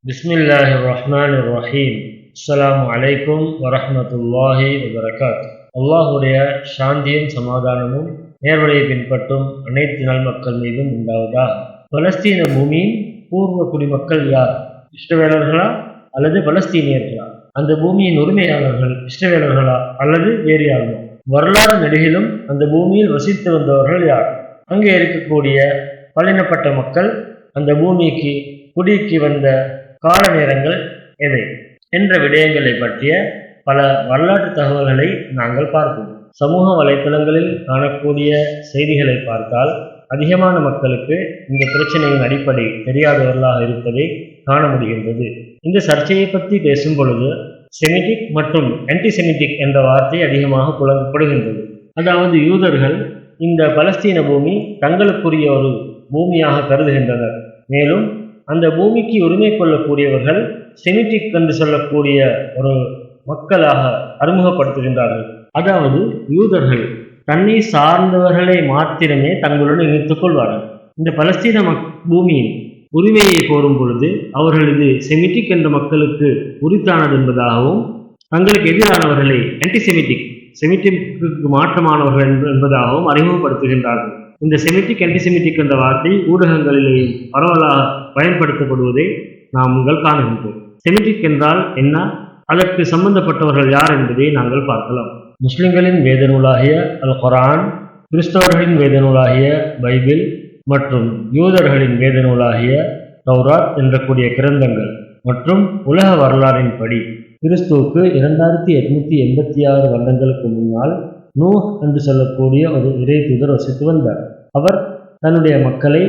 பிஸ்மில்லாஹிர் ரஹ்மானிர் ரஹீம். அஸ்ஸலாமு அலைக்கும் வரஹ்மத்துல்லாஹி வபரகாத்துஹு. அல்லாஹுடைய சாந்தியும் சமாதானமும் நேர்வழியை பின்பற்றும் அனைத்து நல்மக்கள் மீதும் உண்டாவதாக. பலஸ்தீன பூமியின் பூர்வ குடிமக்கள் யார்? இஸ்ரவேலர்களா அல்லது பலஸ்தீனியர்களா? அந்த பூமியின் உரிமையாளர்கள் இஸ்ரவேலர்களா அல்லது வேறு யாருமா? வரலாறு நெடுகிலும் அந்த பூமியில் வசித்து வந்தவர்கள் யார்? அங்கே இருக்கக்கூடிய பல்லினப்பட்ட மக்கள் அந்த பூமிக்கு குடிக்கு வந்த கால நேரங்கள் எவை என்ற விடயங்களை பற்றிய பல வரலாற்று தகவல்களை நாங்கள் பார்ப்போம். சமூக வலைத்தளங்களில் காணக்கூடிய செய்திகளை பார்த்தால் அதிகமான மக்களுக்கு இந்த பிரச்சனையின் அடிப்படை தெரியாதவர்களாக இருப்பதை காண முடிகின்றது. இந்த சர்ச்சையை பற்றி பேசும் பொழுது செமிட்டிக் மற்றும் ஆன்டிசெமிட்டிக் என்ற வார்த்தை அதிகமாக புழங்கப்படுகின்றது. அதாவது யூதர்கள் இந்த பலஸ்தீன பூமி தங்களுக்குரிய ஒரு பூமியாக கருதுகின்றனர். மேலும் அந்த பூமிக்கு உரிமை கொள்ளக்கூடியவர்கள் செமிட்டிக் என்று சொல்லக்கூடிய ஒரு மக்களாக அறிமுகப்படுத்துகின்றார்கள். அதாவது யூதர்கள் தன்னை சார்ந்தவர்களை மாத்திரமே தங்களுடன் இணைத்துக் கொள்வார்கள். இந்த பலஸ்தீன பூமியின் உரிமையை கோரும் பொழுது அவர்கள் இது செமிட்டிக் என்ற மக்களுக்கு உரித்தானது என்பதாகவும் தங்களுக்கு எதிரானவர்களை ஆன்டிசெமிட்டிக் செமிட்டிக்கு மாற்றமானவர்கள் என்பதாகவும் அறிமுகப்படுத்துகின்றார்கள். இந்த செமிட்டிக் ஆன்டிசெமிட்டிக் என்ற வார்த்தை ஊடகங்களிலேயும் பரவலாக பயன்படுத்தப்படுவதை நாங்கள் காணுகின்றோம். செமிட்டிக் என்றால் என்ன, அதற்கு சம்பந்தப்பட்டவர்கள் யார் என்பதை நாங்கள் பார்க்கலாம். முஸ்லிம்களின் வேத நூலாகிய அல் குர்ஆன், கிறிஸ்தவர்களின் வேத நூலாகிய பைபிள் மற்றும் யூதர்களின் வேத நூலாகிய தௌராத் என்ற கூடிய கிரந்தங்கள் மற்றும் உலக வரலாறின் படி கிறிஸ்துவுக்கு 2886 வருடங்களுக்கு முன்னால் நூஹ் என்று சொல்லக்கூடிய ஒரு இறை தூதர் வசித்து வந்தார். அவர் தன்னுடைய மக்களை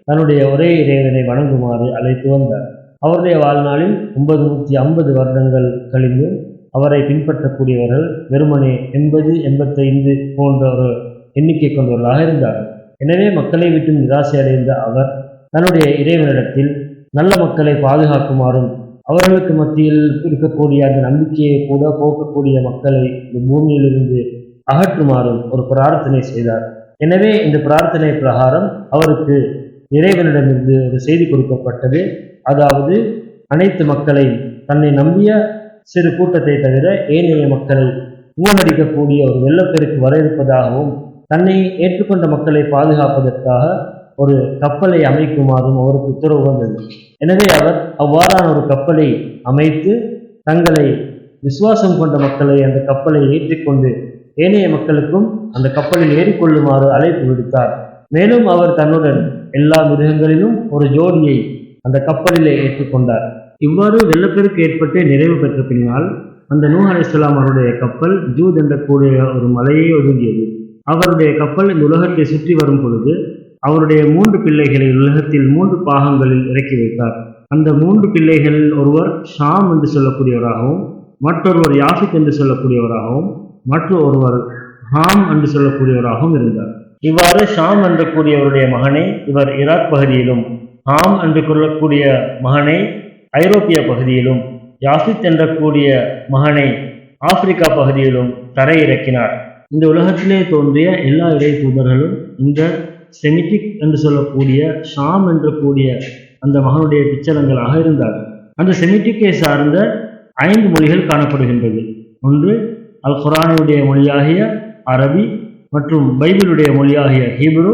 தன்னுடைய ஒரே இறைவனை வணங்குமாறு அழைத்து வந்தார். அவருடைய வாழ்நாளில் 950 வருடங்கள் கழிந்து அவரை பின்பற்றக்கூடியவர்கள் வெறுமனே 80-85 போன்ற ஒரு எண்ணிக்கை கொண்டவர்களாக இருந்தார்கள். எனவே மக்களை விட்டு நிராசை அடைந்த அவர் தன்னுடைய இறைவனிடத்தில் நல்ல மக்களை பாதுகாக்குமாறும் அவர்களுக்கு மத்தியில் இருக்கக்கூடிய அந்த நம்பிக்கையை கூட போக்கக்கூடிய மக்களை இந்த பூமியிலிருந்து அகற்றுமாறும் ஒரு பிரார்த்தனை செய்தார். எனவே இந்த பிரார்த்தனை பிரகாரம் அவருக்கு இறைவனிடமிருந்து ஒரு செய்தி கொடுக்கப்பட்டது. அதாவது அனைத்து மக்களை தன்னை நம்பிய சிறு கூட்டத்தை தவிர ஏனைய மக்களை மூழ்கடிக்கக்கூடிய ஒரு வெள்ளப்பெருக்கு வர இருப்பதாகவும் தன்னை ஏற்றுக்கொண்ட மக்களை பாதுகாப்பதற்காக ஒரு கப்பலை அமைக்குமாறும் அவருக்கு உத்தரவு வந்தது. எனவே அவர் அவ்வாறான ஒரு கப்பலை அமைத்து தங்களை விசுவாசம் கொண்ட மக்களை அந்த கப்பலை ஏற்றிக்கொண்டு ஏனைய மக்களுக்கும் அந்த கப்பலில் ஏறிக்கொள்ளுமாறு அழைப்பு விடுத்தார். மேலும் அவர் தன்னுடன் எல்லா மிருகங்களிலும் ஒரு ஜோடியை அந்த கப்பலிலே ஏற்றுக்கொண்டார். இவ்வாறு வெள்ளப்பெருக்கு ஏற்பட்டு நிறைவு பெற்ற பின்னால் அந்த நூஹ் அலைஹிஸ்ஸலாம் அவருடைய கப்பல் ஜூத் என்ற கூடிய ஒரு மலையை ஒதுங்கியது. அவருடைய கப்பல் இந்த உலகத்தை சுற்றி வரும் பொழுது அவருடைய 3 பிள்ளைகளை உலகத்தில் 3 பாகங்களில் இறக்கி வைத்தார். அந்த 3 பிள்ளைகளில் ஒருவர் ஷாம் என்று சொல்லக்கூடியவராகவும், மற்றொருவர் யாஃபித் என்று சொல்லக்கூடியவராகவும், ஒருவர் ஹாம் என்று சொல்லக்கூடியவராகவும் இருந்தார். இவ்வாறு ஷாம் என்று கூடியவருடைய மகனை இவர் ஈராக் பகுதியிலும், ஹாம் என்று கொள்ளக்கூடிய மகனை ஐரோப்பிய பகுதியிலும், யாஃபித் என்ற கூடிய மகனை ஆப்பிரிக்கா பகுதியிலும் தரையிறக்கினார். இந்த உலகத்திலே தோன்றிய எல்லா இறை தூதர்களும் இந்த செமிட்டிக் என்று சொல்லக்கூடிய ஷாம் என்று கூடிய அந்த மகனுடைய பிச்சலங்களாக இருந்தார்கள். அந்த செமிட்டிக்கை சார்ந்த 5 மொழிகள் காணப்படுகின்றது. ஒன்று அல் குர்ஆனுடைய மொழியாகிய அரபி மற்றும் பைபிளுடைய மொழியாகிய ஹீப்ரு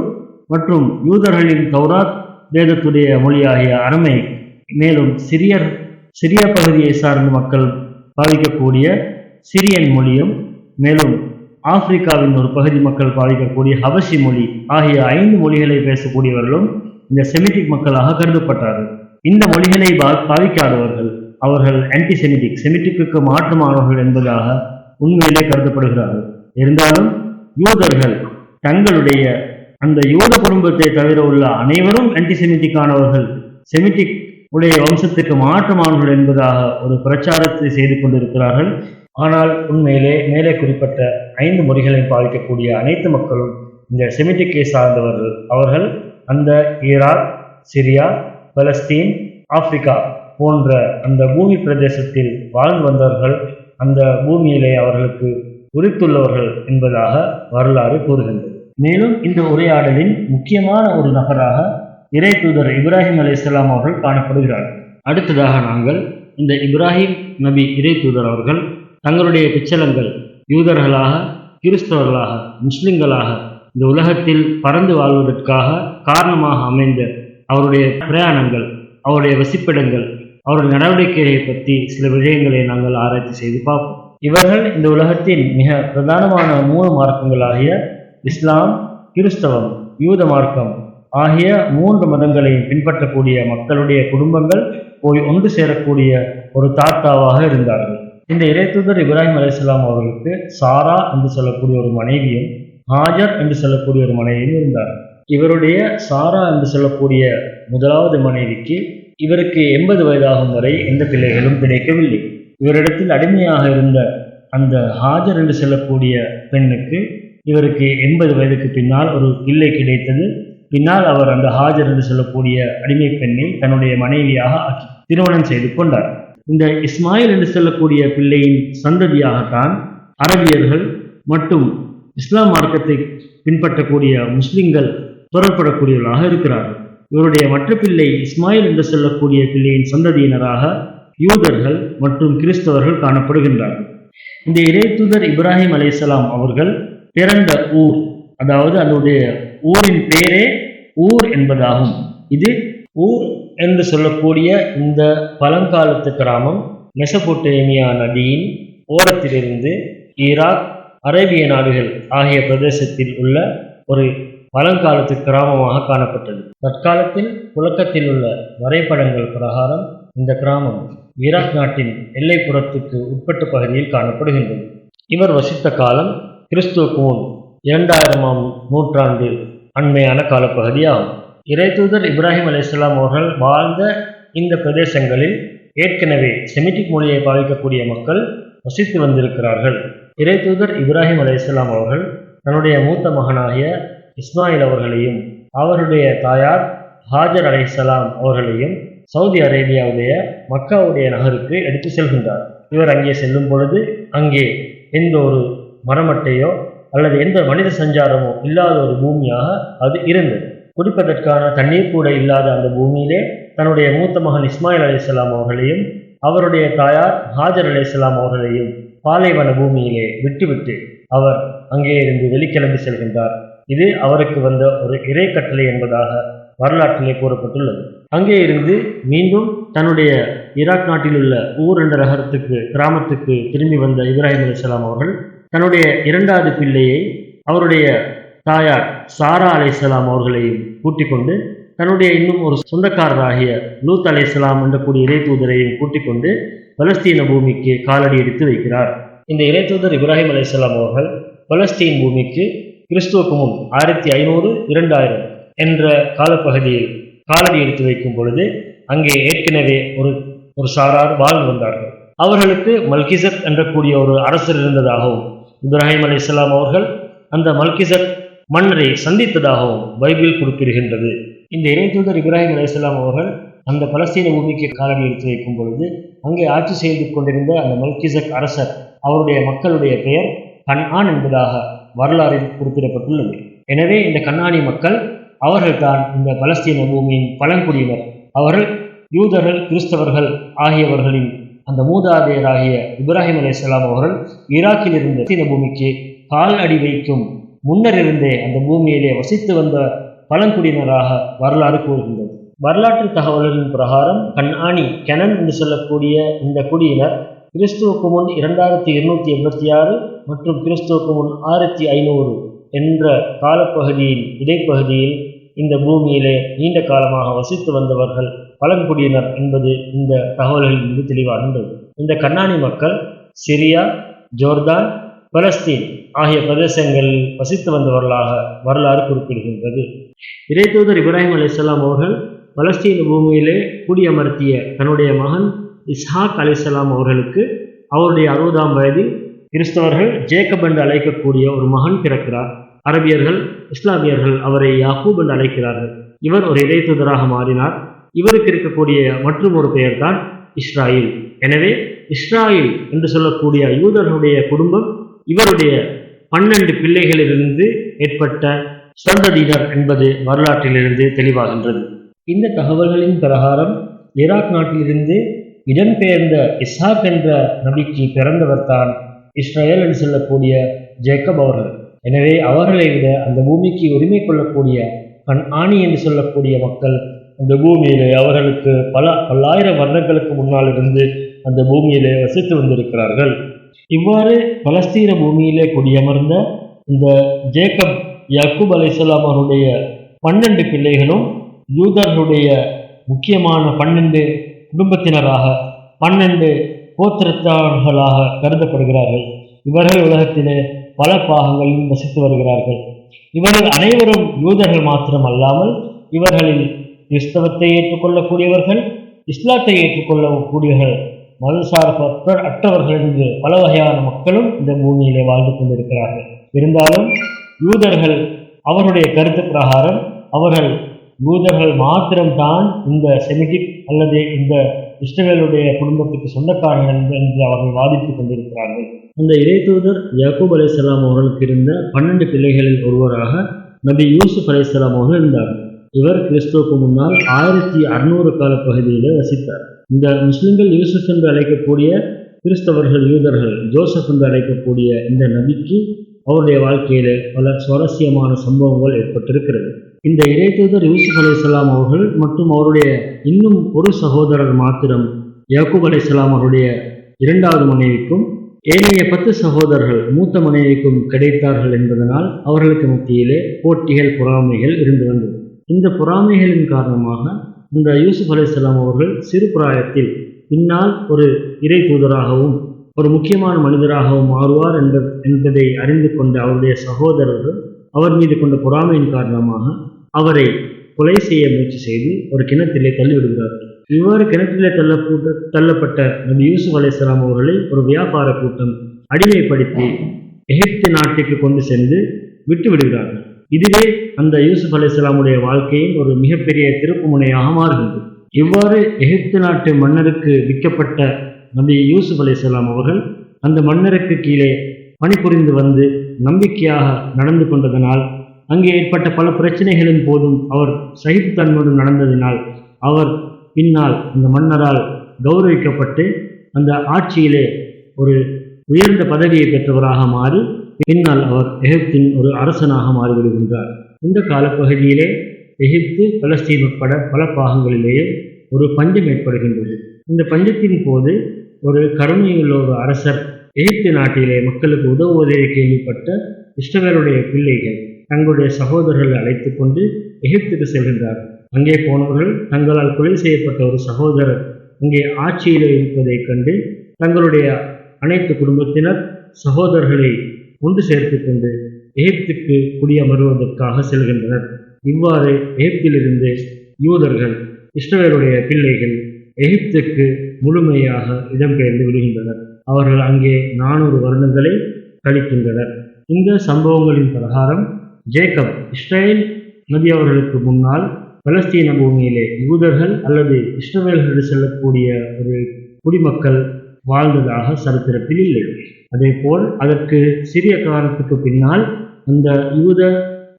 மற்றும் யூதர்களின் தௌராத் வேதத்துடைய மொழியாகிய அரமை. மேலும் சிரிய பகுதியை சார்ந்த மக்கள் பாவிக்கக்கூடிய சிரியன் மொழியும், மேலும் ஆப்பிரிக்காவின் ஒரு பகுதி மக்கள் பாவிக்கக்கூடிய ஹபஷி மொழி ஆகிய 5 மொழிகளை பேசக்கூடியவர்களும் இந்த செமிட்டிக் மக்களாக கருதப்பட்டார்கள். இந்த மொழிகளை பாவிக்காதவர்கள் அவர்கள் ஆன்டிசெமிட்டிக் செமிட்டிக்கு மாற்றமானவர்கள் என்பதாக உண்மையிலே கருதப்படுகிறார்கள். இருந்தாலும் யூதர்கள் தங்களுடைய அந்த யூத குடும்பத்தை தவிர உள்ள அனைவரும் ஆன்டிசெமிட்டிக்கானவர்கள், செமிட்டிக் உடைய வம்சத்துக்கு மாற்றமானவர்கள் என்பதாக ஒரு பிரச்சாரத்தை செய்து கொண்டிருக்கிறார்கள். ஆனால் உண்மையிலே மேலே குறிப்பிட்ட 5 மொழிகளை பாவிக்கக்கூடிய அனைத்து மக்களும் இந்த செமிட்டிக்கை சார்ந்தவர்கள். அவர்கள் அந்த ஈராக், சிரியா, பலஸ்தீன், ஆப்பிரிக்கா போன்ற அந்த பூமி பிரதேசத்தில் வாழ்ந்து வந்தவர்கள். அந்த பூமியிலே அவர்களுக்கு உரித்துள்ளவர்கள் என்பதாக வரலாறு கூறுகின்றது. மேலும் இந்த உரையாடலின் முக்கியமான ஒரு நபராக இறை தூதர் இப்ராஹிம் அலைஹிஸ்ஸலாம் அவர்கள் காணப்படுகிறார்கள். அடுத்ததாக நாங்கள் இந்த இப்ராஹிம் நபி இறை தூதர் அவர்கள் தங்களுடைய பிச்சலங்கள் யூதர்களாக, கிறிஸ்தவர்களாக, முஸ்லிம்களாக இந்த உலகத்தில் பறந்து வாழ்வதற்காக காரணமாக அமைந்த அவருடைய பிரயாணங்கள், அவருடைய வசிப்பிடங்கள், அவருடைய நடவடிக்கைகளை பற்றி சில விடயங்களை நாங்கள் ஆராய்ச்சி செய்து பார்ப்போம். இவர்கள் இந்த உலகத்தின் மிக பிரதானமான 3 மார்க்கங்களாகிய இஸ்லாம், கிறிஸ்தவம், யூத மார்க்கம் ஆகிய 3 மதங்களையும் பின்பற்றக்கூடிய மக்களுடைய குடும்பங்கள் போய் ஒன்று சேரக்கூடிய ஒரு தாத்தாவாக இருந்தார்கள். இந்த இறைத்தூதர் இப்ராஹிம் அலைஹிஸ்ஸலாம் அவர்களுக்கு சாரா என்று சொல்லக்கூடிய ஒரு மனைவியும், ஹாஜர் என்று சொல்லக்கூடிய ஒரு மனைவியும் இருந்தார்கள். இவருடைய சாரா என்று சொல்லக்கூடிய முதலாவது மனைவிக்கு இவருக்கு 80 வயதாகும் வரை எந்த பிள்ளைகளும் கிடைக்கவில்லை. இவரிடத்தில் அடிமையாக இருந்த அந்த ஹாஜர் என்று சொல்லக்கூடிய பெண்ணுக்கு இவருக்கு 80 வயதுக்கு பின்னால் ஒரு பிள்ளை கிடைத்தது. பின்னால் அவர் அந்த ஹாஜர் என்று சொல்லக்கூடிய அடிமை பெண்ணை தன்னுடைய மனைவியாக ஆக்கி திருமணம் செய்து கொண்டார். இந்த இஸ்மாயில் என்று சொல்லக்கூடிய பிள்ளையின் சந்ததியாகத்தான் அரபியர்கள் மற்றும் இஸ்லாம் மார்க்கத்தை பின்பற்றக்கூடிய முஸ்லிம்கள் தொடர்படக்கூடியவர்களாக இருக்கிறார்கள். இவருடைய மற்ற பிள்ளை இஸ்மாயில் என்று சொல்லக்கூடிய பிள்ளையின் சந்ததியினராக யூதர்கள் மற்றும் கிறிஸ்தவர்கள் காணப்படுகின்றார்கள். இந்த இறைத்தூதர் இப்ராஹிம் அலைஹிஸ்ஸலாம் அவர்கள் பிறந்த ஊர், அதாவது அதனுடைய ஊரின் பேரே ஊர் என்பதாகும். இது ஊர் என்று சொல்லக்கூடிய இந்த பழங்காலத்து கிராமம் மெசபொட்டேமியா நதியின் ஓரத்திலிருந்து ஈராக், அரேபிய நாடுகள் ஆகிய பிரதேசத்தில் உள்ள ஒரு பழங்காலத்து கிராமமாக காணப்பட்டது. தற்காலத்தில் புழக்கத்தில் உள்ள வரைபடங்கள் பிரகாரம் இந்த கிராமம் ஈராக் நாட்டின் எல்லைப்புறத்துக்கு உட்பட்ட பகுதியில் காணப்படுகின்றது. இவர் வசித்த காலம் கிறிஸ்துவுக்கு முன் 2000ஆம் நூற்றாண்டு அண்மையான காலப்பகுதியாகும். இறைத்தூதர் இப்ராஹிம் அலைஹிஸ்ஸலாம் அவர்கள் வாழ்ந்த இந்த பிரதேசங்களில் ஏற்கனவே செமிட்டிக் மொழியை பாவிக்கக்கூடிய மக்கள் வசித்து வந்திருக்கிறார்கள். இறைத்தூதர் இப்ராஹிம் அலைஹிஸ்ஸலாம் அவர்கள் தன்னுடைய மூத்த மகனாகிய இஸ்மாயில் அவர்களையும் அவருடைய தாயார் ஹாஜர் அலைஹிஸ்ஸலாம் அவர்களையும் சவுதி அரேபியாவுடைய மக்காவுடைய நகருக்கு எடுத்து செல்கின்றார். இவர் அங்கே செல்லும் பொழுது அங்கே எந்த ஒரு மரமட்டையோ அல்லது எந்த மனித சஞ்சாரமோ இல்லாத ஒரு பூமியாக அது இருந்தது. குடிப்பதற்கான தண்ணீர் கூட இல்லாத அந்த பூமியிலே தன்னுடைய மூத்த மகன் இஸ்மாயில் அலைஹிஸ்ஸலாம் அவர்களையும் அவருடைய தாயார் ஹாஜர் அலைஹிஸ்ஸலாம் அவர்களையும் பாலைவன பூமியிலே விட்டுவிட்டு அவர் அங்கே இருந்து வெளிக்கிளம்பி செல்கின்றார். இது அவருக்கு வந்த ஒரு இறை கட்டளை என்பதாக வரலாற்றிலே கூறப்பட்டுள்ளது. அங்கே இருந்து மீண்டும் தன்னுடைய ஈராக் நாட்டில் உள்ள ஊர் என்ற நகரத்துக்கு, கிராமத்துக்கு திரும்பி வந்த இப்ராஹிம் அலைஹிஸ்ஸலாம் அவர்கள் தன்னுடைய 2வது பிள்ளையை அவருடைய தாயார் சாரா அலைஹிஸ்ஸலாம் அவர்களையும் கூட்டிக் கொண்டு தன்னுடைய இன்னும் ஒரு சொந்தக்காரராகிய லூத் அலைஹிஸ்ஸலாம் என்ற கூடிய இறை தூதரையும் கூட்டிக் கொண்டு பலஸ்தீன பூமிக்கு காலடி எடுத்து வைக்கிறார். இந்த இறை தூதர் இப்ராஹிம் அலைஹிஸ்ஸலாம் அவர்கள் பலஸ்தீன் பூமிக்கு கிறிஸ்துவுக்கு முன் 1500-2000 என்ற காலப்பகுதியில் காலடி எடுத்து வைக்கும் பொழுது அங்கே ஏற்கனவே ஒரு சாரார் வாழ்ந்து வந்தார்கள். அவர்களுக்கு மல்கிசத் என்ற கூடிய ஒரு அரசர் இருந்ததாகவும் இப்ராஹிம் அலைஹிஸ்ஸலாம் அவர்கள் அந்த மல்கிசத் மன்னரை சந்தித்ததாகவும் பைபிள் குறிப்பிடுகின்றது. இந்த இறைத்தூதர் இப்ராஹிம் அலைஹிஸ்ஸலாம் அவர்கள் அந்த பலஸ்தீன பூமிக்கு காலடி எடுத்து வைக்கும் பொழுது அங்கே ஆட்சி செய்து கொண்டிருந்த அந்த மல்கிசத் அரசர் அவருடைய மக்களுடைய பெயர் கன்ஆன் என்பதாக வரலாறில் குறிப்பிடப்பட்டுள்ளது. எனவே இந்த கன்னானி மக்கள் அவர்கள்தான் இந்த பலஸ்தீன பூமியின் பழங்குடியினர். அவர்கள் யூதர்கள், கிறிஸ்தவர்கள் ஆகியவர்களின் அந்த மூதாதையராகிய இப்ராஹிம் அலைஹிஸ்ஸலாம் அவர்கள் ஈராக்கில் இருந்த பலஸ்தீன பூமிக்கு கால் அடி வைக்கும் முன்னர் இருந்தே அந்த பூமியிலே வசித்து வந்த பழங்குடியினராக வரலாறு கூறுகின்றது. வரலாற்று தகவல்களின் பிரகாரம் கெனன் என்று சொல்லக்கூடிய இந்த குடியினர் கிறிஸ்துவுக்கு முன் 2286 மற்றும் கிறிஸ்துவுக்கு முன் 1500 என்ற காலப்பகுதியின் இடைப்பகுதியில் இந்த பூமியிலே நீண்ட காலமாக வசித்து வந்தவர்கள் பழங்குடியினர் என்பது இந்த தகவல்களில் இருந்து தெளிவாகின்றது. இந்த கன்னானி மக்கள் சிரியா, ஜோர்தான், பலஸ்தீன் ஆகிய பிரதேசங்களில் வசித்து வந்தவர்களாக வரலாறு குறிப்பிடுகின்றது. இறைத்தூதர் இப்ராஹிம் அலைஹிஸ்ஸலாம் அவர்கள் பலஸ்தீன பூமியிலே குடியமர்த்திய தன்னுடைய மகன் இஸ்ஹாக் அலைஹிஸ்ஸலாம் அவர்களுக்கு அவருடைய 60ஆம் வயதில் கிறிஸ்தவர்கள் ஜேக்கப் என்று அழைக்கக்கூடிய ஒரு மகன் பிறக்கிறார். அரபியர்கள், இஸ்லாமியர்கள் அவரை யாக்கூப் என்று அழைக்கிறார்கள். இவர் ஒரு இறைத்தூதராக மாறினார். இவருக்கு இருக்கக்கூடிய மற்றும் ஒரு பெயர் தான் இஸ்ராயில். எனவே இஸ்ராயில் என்று சொல்லக்கூடிய யூதர்களுடைய குடும்பம் இவருடைய 12 பிள்ளைகளிலிருந்து ஏற்பட்ட சந்ததியினர் என்பது வரலாற்றிலிருந்து தெளிவாகின்றது. இந்த தகவல்களின் பிரகாரம் ஈராக் நாட்டிலிருந்து இடம்பெயர்ந்த இஸ்ஹாக் என்ற நபிக்கு பிறந்தவர் தான் இஸ்ரவேல் என்று சொல்லக்கூடிய ஜேக்கப் அவர்கள். எனவே அவர்களை விட அந்த பூமிக்கு உரிமை கொள்ளக்கூடிய கன்ஆனி என்று சொல்லக்கூடிய மக்கள் அந்த பூமியிலே அவர்களுக்கு பல்லாயிரம் வருடங்களுக்கு முன்னால் இருந்து அந்த பூமியிலே வசித்து வந்திருக்கிறார்கள். இவ்வாறு பலஸ்தீன பூமியிலே குடியமர்ந்த இந்த ஜேக்கப் யாக்கூப் அலைஹிஸ்ஸலாம் அவருடைய 12 பிள்ளைகளும் யூதர்களுடைய முக்கியமான 12 குடும்பத்தினராக 12 கோத்திரத்தார்களாக கருதப்படுகிறார்கள். இவர்கள் உலகத்திலே பல பாகங்களில் வசித்து வருகிறார்கள். இவர்கள் அனைவரும் யூதர்கள் மாத்திரம் அல்லாமல் இவர்களில் கிறிஸ்தவத்தை ஏற்றுக்கொள்ளக்கூடியவர்கள், இஸ்லாத்தை ஏற்றுக்கொள்ளக்கூடியவர்கள், மதசார்பற்ற அற்றவர்கள் என்று பல வகையான மக்களும் இந்த பூமியிலே வாழ்ந்து கொண்டிருக்கிறார்கள். இருந்தாலும் யூதர்கள் அவருடைய கருத்து பிரகாரம் அவர்கள் யூதர்கள் மாத்திரம்தான் இந்த செமிட்டிக் அல்லது இந்த இஸ்ரவேலுடைய குடும்பத்துக்கு சொந்தக்காரர்கள் என்று அவர்கள் வாதித்துக் கொண்டிருக்கிறார்கள். இந்த இறைத்தூதர் யாக்கூப் அலைஹிஸ்ஸலாம் அவர்களுக்கு இருந்த 12 பிள்ளைகளில் ஒருவராக நபி யூசுப் அலைஹிஸ்ஸலாம் அவர்கள் இருந்தார். இவர் கிறிஸ்துவுக்கு முன்னால் 1600 கால பகுதியிலே வசித்தார். இந்த முஸ்லிம்கள் யூசுப் என்று அழைக்கக்கூடிய, கிறிஸ்தவர்கள் யூதர்கள் ஜோசப் என்று அழைக்கக்கூடிய இந்த நபிக்கு அவருடைய வாழ்க்கையில பல சுவாரஸ்யமான சம்பவங்கள் ஏற்பட்டிருக்கிறது. இந்த இறைத்தூதர் யூசுப் அலைஹிஸ்ஸலாம் அவர்கள் மற்றும் அவருடைய இன்னும் ஒரு சகோதரர் மாத்திரம் யாக்கூப் அலைஹிஸ்ஸலாம் அவருடைய 2வது மனைவிக்கும் ஏனைய 10 சகோதரர்கள் மூத்த மனைவிக்கும் கிடைத்தார்கள் என்பதனால் அவர்களுக்கு மத்தியிலே போட்டிகள், பொறாமைகள் இருந்து வந்தது. இந்த பொறாமைகளின் காரணமாக இந்த யூசுப் அலைஹிஸ்ஸலாம் அவர்கள் சிறு பிராயத்தில் பின்னால் ஒரு இறை தூதராகவும் ஒரு முக்கியமான மனிதராகவும் மாறுவார் என்பதை அறிந்து கொண்ட அவருடைய சகோதரர்கள் அவர் மீது கொண்ட பொறாமையின் காரணமாக அவரை கொலை செய்ய முயற்சி செய்து ஒரு கிணற்றிலே தள்ளிவிடுகிறார்கள். இவ்வாறு கிணற்றிலே தள்ளப்பட்ட நபி யூசுப் அலைஹிஸ்ஸலாம் அவர்களை ஒரு வியாபார கூட்டம் அடிமைப்படுத்தி எகிப்து நாட்டுக்கு கொண்டு சென்று விட்டு விடுகிறார்கள். இதுவே அந்த யூசுப் அலைஹிஸ்ஸலாமுடைய வாழ்க்கையின் ஒரு மிகப்பெரிய திருப்பு முனையாக மாறுகிறது. இவ்வாறு எகிப்து நாட்டு மன்னருக்கு விற்கப்பட்ட நபி யூசுப் அலைஹிஸ்ஸலாம் அவர்கள் அந்த மன்னருக்கு கீழே பணிபுரிந்து வந்து நம்பிக்கையாக நடந்து கொண்டதனால், அங்கே ஏற்பட்ட பல பிரச்சனைகளின் போதும் அவர் சகிப்புத்தன்மையுடன் நடந்ததினால் அவர் பின்னால் அந்த மன்னரால் கௌரவிக்கப்பட்டு அந்த ஆட்சியிலே ஒரு உயர்ந்த பதவியை பெற்றவராக மாறி பின்னால் அவர் எகிப்தின் ஒரு அரசனாக மாறிவிடுகின்றார். இந்த காலப்பகுதியிலே எகிப்து, பலஸ்தீன் உட்பட பல பாகங்களிலேயே ஒரு பஞ்சம் ஏற்படுகின்றது. இந்த பஞ்சத்தின் போது ஒரு கருணையுள்ள ஒரு அரசர் எகிப்து நாட்டிலே மக்களுக்கு உதவுவதை கேள்விப்பட்ட இஸ்ரவேலுடைய பிள்ளைகள் தங்களுடைய சகோதரர்களை அழைத்து கொண்டு எகிப்துக்கு செல்கின்றார்கள். அங்கே போனவர்கள் தங்களால் கொலை செய்யப்பட்ட ஒரு சகோதரர் அங்கே ஆட்சியில் இருப்பதைக் கண்டு தங்களுடைய அனைத்து குடும்பத்தினர் சகோதரர்களை ஒன்று சேர்த்து கொண்டு எகிப்துக்கு குடியமர்வதற்காக செல்கின்றனர். இவ்வாறு எகிப்திலிருந்து யூதர்கள், இஸ்ரவேலுடைய பிள்ளைகள் எகிப்துக்கு முழுமையாக இடம்பெயர்ந்து விடுகின்றனர். அவர்கள் அங்கே 400 வருடங்களை கழிக்கின்றனர். இந்த சம்பவங்களின் பிரகாரம் ஜேக்கப் இஸ்ரவேல் நபி அவர்களுக்கு முன்னால் பலஸ்தீன பூமியிலே யூதர்கள் அல்லது இஸ்ரவேல்கள் செல்லக்கூடிய ஒரு குடிமக்கள் வாழ்ந்ததாக சரித்திரத்தில் இல்லை. அதேபோல் அதற்கு சிறிய காலத்துக்கு பின்னால் அந்த யூத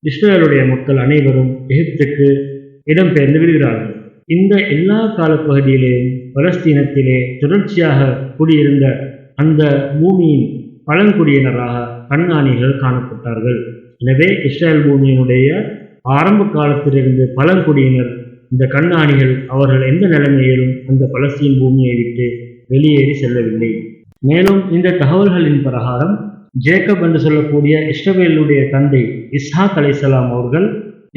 இஸ்ரவேலுடைய மக்கள் அனைவரும் எகிப்துக்கு இடம்பெயர்ந்து விடுகிறார்கள். இந்த எல்லா காலப்பகுதியிலேயும் பலஸ்தீனத்திலே தொடர்ச்சியாக குடியிருந்த அந்த பூமியின் பழங்குடியினராக கன்ஆனிகள் காணப்பட்டார்கள். எனவே இஸ்ரேல் பூமியினுடைய ஆரம்ப காலத்திலிருந்து பழங்குடியினர் இந்த கன்ஆனிகள் அவர்கள் எந்த நிலைமையிலும் அந்த பலஸ்தீன் பூமியை விட்டு வெளியேறி செல்லவில்லை. மேலும் இந்த தகவல்களின் பிரகாரம் ஜேக்கப் என்று சொல்லக்கூடிய இஸ்ரவேலுடைய தந்தை இஸ்ஹாக் அலைஹிஸ்ஸலாம் அவர்கள்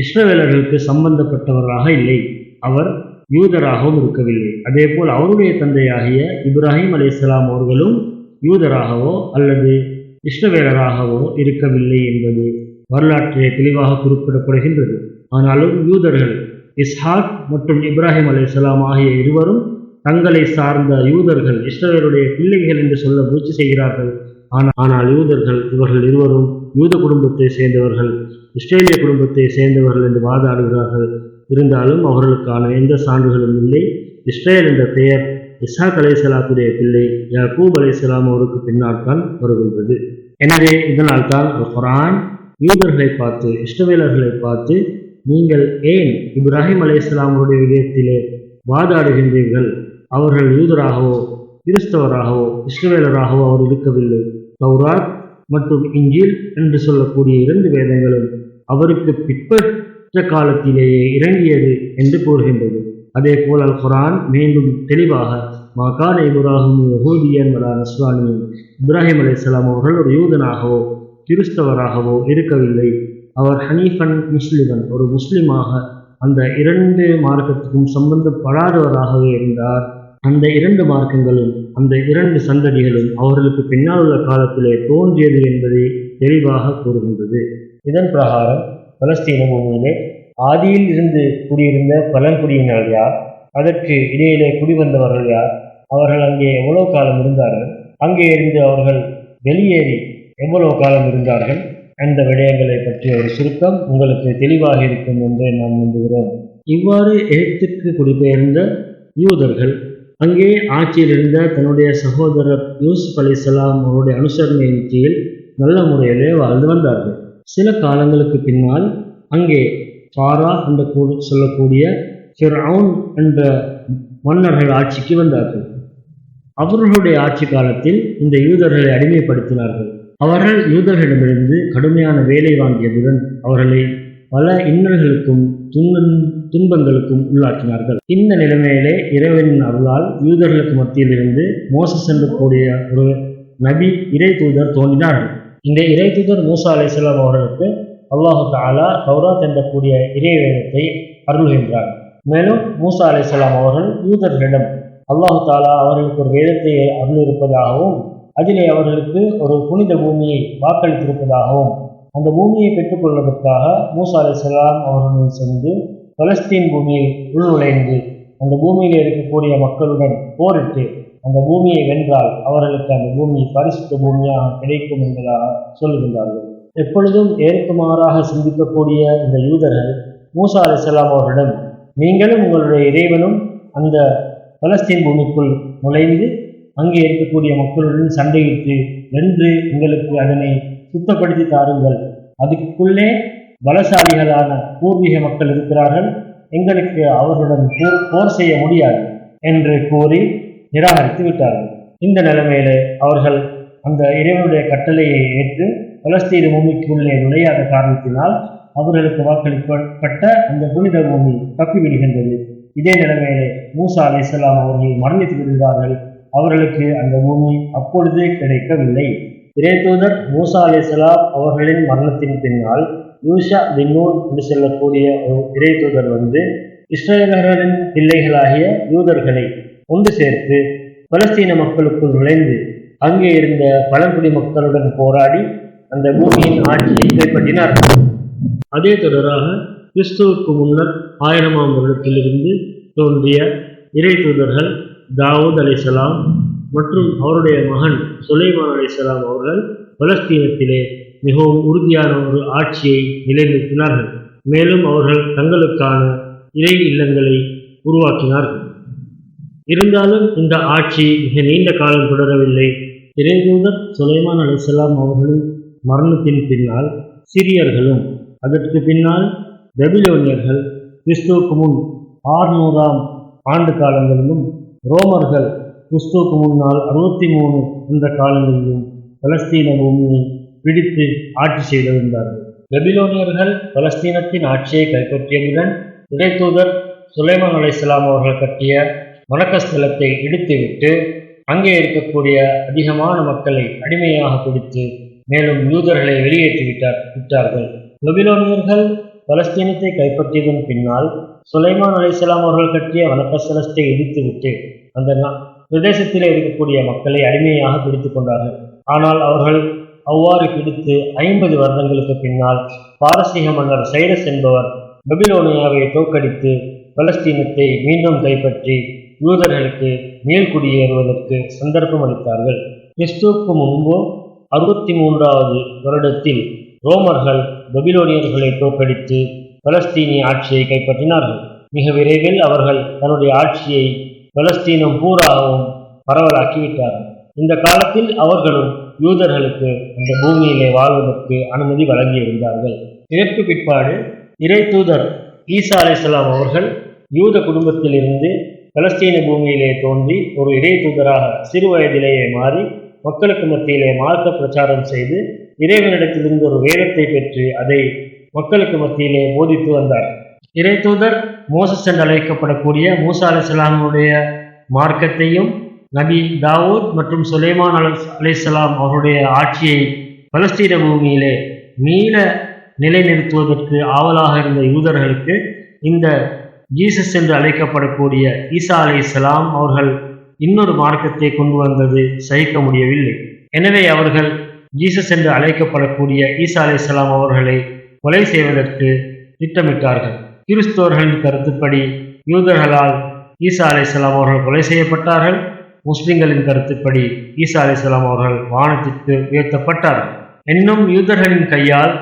இஸ்ரவேலர்களுக்கு சம்பந்தப்பட்டவராக இல்லை. அவர் யூதராகவும் இருக்கவில்லை. அதே போல் அவருடைய தந்தையாகிய இப்ராஹிம் அலைஹிஸ்ஸலாம் அவர்களும் யூதராகவோ அல்லது இஸ்ரவேலராகவோ இருக்கவில்லை என்பது வரலாற்றிலே தெளிவாக குறிப்பிடப்படுகின்றது. ஆனாலும் யூதர்கள் இஸ்ஹாக் மற்றும் இப்ராஹிம் அலைஹிஸ்ஸலாம் ஆகிய இருவரும் தங்களை சார்ந்த யூதர்கள் இஸ்ரவேலுடைய பிள்ளைகள் என்று சொல்ல முயற்சி செய்கிறார்கள். ஆனால் யூதர்கள் இவர்கள் இருவரும் யூத குடும்பத்தை சேர்ந்தவர்கள், இஸ்ரேலிய குடும்பத்தை சேர்ந்தவர்கள் என்று வாதாடுகிறார்கள். இருந்தாலும் அவர்களுக்கான எந்த சான்றுகளும் இல்லை. இஸ்ரேல் என்ற பெயர் இஸ்ஹாக் அலைஹிஸ்ஸலாத்துடைய பிள்ளை யாக்கூப் அலைஹிஸ்ஸலாம் அவருக்கு பின்னால் தான் வருகின்றது. எனவே இதனால் தான் குர்ஆன் யூதர்களை பார்த்து, இஸ்ரவேலர்களை பார்த்து, நீங்கள் ஏன் இப்ராஹிம் அலைஹிஸ்ஸலாமுடைய விடயத்திலே வாதாடுகின்றீர்கள்? அவர்கள் யூதராகவோ கிறிஸ்தவராகவோ இஸ்ரவேலராகவோ அவர் இருக்கவில்லை. தௌராத் மற்றும் இஞ்சில் என்று சொல்லக்கூடிய 2 வேதங்களும் அவருக்கு பிற்பட்ட காலத்திலேயே இறங்கியது என்று கூறுகின்றது. அதே போல் அல் குர்ஆன் மீண்டும் தெளிவாக மாகான இப்ராஹிம் யஹூதியன் வலா நஸ்ரானியன், இப்ராஹிம் அலைஹிஸ்ஸலாம் அவர்கள் ஒரு யூதனாகவோ கிறிஸ்தவராகவோ இருக்கவில்லை. அவர் ஹனீஃபன் முஸ்லிமன், ஒரு முஸ்லிமாக அந்த 2 மார்க்கத்துக்கும் சம்பந்தப்படாதவராகவே இருந்தார். அந்த 2 மார்க்கங்களும் அந்த 2 சந்ததிகளும் அவர்களுக்கு பின்னால் உள்ள காலத்திலே தோன்றியது என்பதை தெளிவாக கூறுகின்றது. இதன் பிரகாரம் பலஸ்தீன பூமியிலே ஆதியில் இருந்து குடியிருந்த பழங்குடியினர் யார்? அதற்கு இடையிலே குடிவந்தவர்கள் யார்? அவர்கள் அங்கே எவ்வளவு காலம் இருந்தார்கள்? அங்கே இருந்து அவர்கள் வெளியேறி எவ்வளவு காலம் இருந்தார்கள்? அந்த விடயங்களை பற்றிய ஒரு சுருக்கம் உங்களுக்கு தெளிவாக இருக்கும் என்று நாம் நம்புகிறோம். இவ்வாறு எகிப்துக்கு குடிபெயர்ந்த யூதர்கள் அங்கே ஆட்சியில் இருந்த தன்னுடைய சகோதரர் யூசுப் அலைஹிஸ்ஸலாம் அவருடைய அனுசரணையின் கீழ் நல்ல முறையிலே வாழ்ந்து வந்தார்கள். சில காலங்களுக்கு பின்னால் அங்கே ஃபாரா என்று சொல்லக்கூடிய ஃபிர்அவுன் என்ற மன்னர்கள் ஆட்சிக்கு வந்தார்கள். அவர்களுடைய ஆட்சி காலத்தில் இந்த யூதர்களை அடிமைப்படுத்தினார்கள். அவர்கள் யூதர்களிடமிருந்து கடுமையான வேலை வாங்கியதுடன் அவர்களை பல இன்னல்களுக்கும் துன்பங்களுக்கும் உள்ளாக்கினார்கள். இந்த நிலைமையிலே இறைவனின் அருளால் யூதர்களுக்கு மத்தியில் இருந்து மோசஸ் என்று கூடிய ஒரு நபி இறை தூதர் தோன்றினார்கள். இந்த இறை தூதர் மூசா அலைஹிஸ்ஸலாம் அவர்களுக்கு அல்லாஹு தஆலா தௌராத் என்ற கூடிய இறை வேதத்தை அருள்கின்றார். மேலும் மூசா அலைஹிஸ்ஸலாம் அவர்கள் யூதர்களிடம் அல்லாஹு தஆலா அவர்களுக்கு ஒரு வேதத்தை அருளிருப்பதாகவும் அதிலே அவர்களுக்கு ஒரு புனித பூமியை வாக்களித்திருப்பதாகவும் அந்த பூமியை பெற்றுக்கொள்வதற்காக மூசா அலைஹிஸ்ஸலாம் அவர்கள் சென்று பலஸ்தீன் பூமியில் உள்நுழைந்து அந்த பூமியில் இருக்கக்கூடிய மக்களுடன் போரிட்டு அந்த பூமியை வென்றால் அவர்களுக்கு அந்த பூமி பரிசுத்த பூமியாக கிடைக்கும் என்பதாக சொல்லுகின்றார்கள். எப்பொழுதும் ஏற்குமாறாக சிந்திக்கக்கூடிய இந்த யூதர்கள் மூசா அலைஹிஸ்ஸலாம் அவர்களிடம், நீங்களும் உங்களுடைய இறைவனும் அந்த பலஸ்தீன் பூமிக்குள் நுழைந்து அங்கே இருக்கக்கூடிய மக்களுடன் சண்டையிட்டு வென்று எங்களுக்கு அதனை சுத்தப்படுத்தி தாருங்கள், அதுக்குள்ளே பலசாலிகளான பூர்வீக மக்கள் இருக்கிறார்கள், எங்களுக்கு அவர்களுடன் போர் செய்ய முடியாது என்று கூறி நிராகரித்து விட்டார்கள். இந்த நிலைமையிலே அவர்கள் அந்த இறைவனுடைய கட்டளையை ஏற்று பலஸ்தீன பூமிக்குள்ளே நுழையாத காரணத்தினால் அவர்களுக்கு வாக்களிக்கப்பட்ட அந்த புனித பூமி தப்பிவிடுகின்றது. இதே நிலைமையிலே மூசா அலைஹிஸ்ஸலாம் அவர்கள் மரணித்து விடுகிறார்கள். அவர்களுக்கு அந்த பூமி அப்பொழுதே கிடைக்கவில்லை. இறை தூதர் மூசா அலைஹிஸ்ஸலாம் அவர்களின் மரணத்தின் பின்னால் யூஷா பின் நூன் என்று சொல்லக்கூடிய ஒரு இறை தூதர் வந்து இஸ்ரவேலர்களின் பிள்ளைகளாகிய யூதர்களை ஒன்று சேர்த்து பலஸ்தீன மக்களுக்குள் நுழைந்து அங்கே இருந்த பழங்குடி மக்களுடன் போராடி அந்த பூமியின் ஆட்சியை கைப்பற்றினார்கள். அதே தொடராக கிறிஸ்துவுக்கு முன்னர் 1000ஆம் வருடத்திலிருந்து தோன்றிய இறை தூதர்கள் தாவூத் அலைஹிஸ்ஸலாம் மற்றும் அவருடைய மகன் சுலைமான் அலைஹிஸ்ஸலாம் அவர்கள் பலஸ்தீனத்திலே மிகவும் உறுதியான ஒரு ஆட்சியை நிலைநிறுத்தினார்கள். மேலும் அவர்கள் தங்களுக்கான இறை இல்லங்களை உருவாக்கினார்கள். இருந்தாலும் இந்த ஆட்சி மிக நீண்ட காலம் தொடரவில்லை. இறைதூதர் சுலைமான் அலைஹிஸ்ஸலாம் அவர்களின் மரணத்தின் பின்னால் சிரியர்களும் அதற்கு பின்னால் பெபிலோனியர்கள் கிறிஸ்துவுக்கு முன் 600ஆம் ஆண்டு காலங்களிலும் ரோமர்கள் கிறிஸ்துவுக்கு முன்னால் 63 என்ற காலங்களிலும் பலஸ்தீன பூமியை பிடித்து ஆட்சி செய்து வந்தார்கள். பெபிலோனியர்கள் பலஸ்தீனத்தின் ஆட்சியை கைப்பற்றியதுடன் இறைதூதர் சுலைமான் அலைஹிஸ்ஸலாம் அவர்கள் கட்டிய வணக்கஸ்தலத்தை இடித்துவிட்டு அங்கே இருக்கக்கூடிய அதிகமான மக்களை அடிமையாக பிடித்து மேலும் யூதர்களை வெளியேற்றி விட்டார்கள். பெபிலோனியர்கள் பலஸ்தீனத்தை கைப்பற்றியதன் பின்னால் சுலைமான் அலைஹிஸ்ஸலாம் அவர்கள் கட்டிய வணக்கஸ்தலத்தை இடித்துவிட்டு அந்த பிரதேசத்தில் இருக்கக்கூடிய மக்களை அடிமையாக பிடித்து கொண்டார்கள். ஆனால் அவர்கள் அவ்வாறு பிடித்து 50 வருடங்களுக்கு பின்னால் பாரசீக மன்னர் சைரஸ் என்பவர் பெபிலோனியாவை தோற்கடித்து பலஸ்தீனத்தை மீண்டும் கைப்பற்றி யூதர்களுக்கு மீள்குடியேறுவதற்கு சந்தர்ப்பம் அளித்தார்கள். கிறிஸ்துவுக்கு முன்பு 63வது வருடத்தில் ரோமர்கள் பெபிலோனியர்களை தோற்கடித்து பலஸ்தீனிய ஆட்சியை கைப்பற்றினார்கள். மிக விரைவில் அவர்கள் தன்னுடைய ஆட்சியை பலஸ்தீனம் பூராகவும் பரவலாக்கிவிட்டார்கள். இந்த காலத்தில் அவர்களும் யூதர்களுக்கு அந்த பூமியிலே வாழ்வதற்கு அனுமதி வழங்கியிருந்தார்கள். இதற்கு பிற்பாடு இறை தூதர் ஈசா அலைஹிஸ்ஸலாம் அவர்கள் யூத குடும்பத்தில் இருந்து பலஸ்தீன பூமியிலே தோன்றி ஒரு இறை தூதராக சிறு வயதிலேயே மாறி மக்களுக்கு மத்தியிலே மார்க்க பிரச்சாரம் செய்து இறைவனிடத்திலிருந்து ஒரு வேதத்தை பெற்று அதை மக்களுக்கு மத்தியிலே போதித்து வந்தார். இறை தூதர் மோசஸ் என்று அழைக்கப்படக்கூடிய மூசா அலைஹிஸ்ஸலாமுடைய மார்க்கத்தையும் நபி தாவூத் மற்றும் சுலைமான் அலைஹிஸ்ஸலாம் அவருடைய ஆட்சியை பலஸ்தீன பூமியிலே மீள நிலைநிறுத்துவதற்கு ஆவலாக இருந்த யூதர்களுக்கு இந்த ஜீசஸ் என்று அழைக்கப்படக்கூடிய ஈசா அலைஹிஸ்ஸலாம் அவர்கள் இன்னொரு மார்க்கத்தை கொண்டு வந்தது சகிக்க முடியவில்லை. எனவே அவர்கள் ஜீசஸ் என்று அழைக்கப்படக்கூடிய ஈசா அலைஹிஸ்ஸலாம் அவர்களை கொலை செய்வதற்கு திட்டமிட்டார்கள். கிறிஸ்தவர்களின் கருத்துப்படி யூதர்களால் ஈசா அலைஹிஸ்ஸலாம் அவர்கள் கொலை செய்யப்பட்டார்கள். முஸ்லிம்களின் கருத்துப்படி ஈசா அலைஹிஸ்ஸலாம் அவர்கள் வானத்திற்கு உயர்த்தப்பட்டார்கள். இன்னும் யூதர்களின் கையால்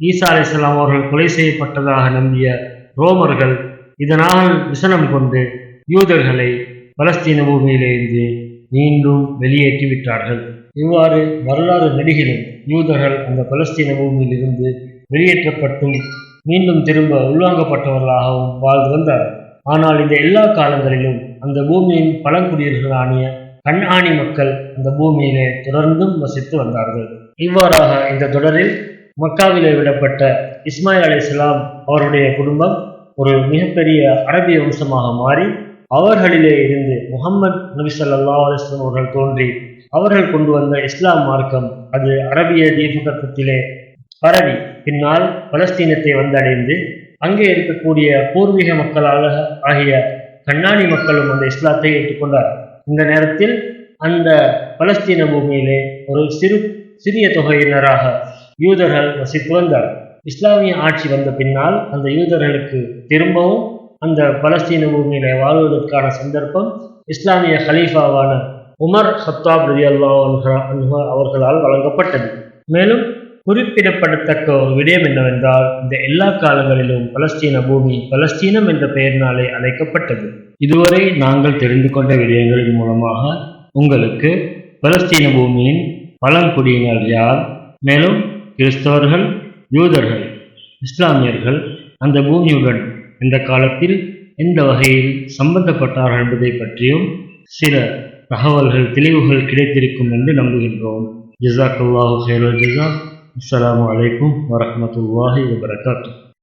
ஈசா அலைஹிஸ்ஸலாம் அவர்கள் கொலை செய்யப்பட்டதாக நம்பிய ரோமர்கள் இதனால் விசனம் கொண்டு யூதர்களை பலஸ்தீன பூமியிலிருந்து மீண்டும் வெளியேற்றி விட்டார்கள். இவ்வாறு வரலாறு நெடுகிலும் யூதர்கள் அந்த பலஸ்தீன பூமியிலிருந்து வெளியேற்றப்பட்டும் மீண்டும் திரும்ப உள்வாங்கப்பட்டவர்களாகவும் வாழ்ந்து வந்தார்கள். ஆனால் இந்த எல்லா காலங்களிலும் அந்த பூமியின் பழங்குடியினர்களான கன்ஆனி மக்கள் அந்த பூமியிலே தொடர்ந்தும் வசித்து வந்தார்கள். இவ்வாறாக இந்த தொடரில் மக்காவிலே விடப்பட்ட இஸ்மாயில் அலைஹிஸ்ஸலாம் அவருடைய குடும்பம் ஒரு மிகப்பெரிய அரபிய வம்சமாக மாறி அவர்களிலே இருந்து முஹம்மது நபி ஸல்லல்லாஹு அலைஹி வஸல்லம் அவர்கள் தோன்றி அவர்கள் கொண்டு வந்த இஸ்லாம் மார்க்கம் அது அரபிய தீபகற்பத்திலே பரவி பின்னால் பலஸ்தீனத்தை வந்தடைந்து அங்கே இருக்கக்கூடிய பூர்வீக மக்களால் ஆகிய கன்னானி மக்களும் அந்த இஸ்லாத்தை ஏற்றுக்கொண்டார். இந்த நேரத்தில் அந்த பலஸ்தீன பூமியிலே ஒரு சிறிய தொகையினராக யூதர்கள் வசித்து வந்தார். இஸ்லாமிய ஆட்சி வந்த பின்னால் அந்த யூதர்களுக்கு திரும்பவும் அந்த பலஸ்தீன பூமியிலே வாழ்வதற்கான சந்தர்ப்பம் இஸ்லாமிய ஹலீஃபாவான உமர் கத்தாப் ரலியல்லாஹு அன்ஹு அவர்களால் வழங்கப்பட்டது. மேலும் குறிப்பிடப்படத்தக்க ஒரு விடயம் என்னவென்றால் இந்த எல்லா காலங்களிலும் பலஸ்தீன பூமி பலஸ்தீனம் என்ற பெயரினாலே அழைக்கப்பட்டது. இதுவரை நாங்கள் தெரிந்து கொண்ட விடயங்களின் மூலமாக உங்களுக்கு பலஸ்தீன பூமியின் பழங்குடியினர் யார், மேலும் கிறிஸ்தவர்கள், யூதர்கள், இஸ்லாமியர்கள் அந்த பூமியுடன் இந்த காலத்தில் எந்த வகையில் சம்பந்தப்பட்டார்கள் என்பதை பற்றியும் சில தகவல்கள் தெளிவுகள் கிடைத்திருக்கும் என்று நம்புகின்றோம். ஜஸாக்கல்லாஹு கைரல் ஜஸா. அஸ்ஸலாமு அலைக்கும் வரஹ்மத்துல்லாஹி வபரகாத்துஹு.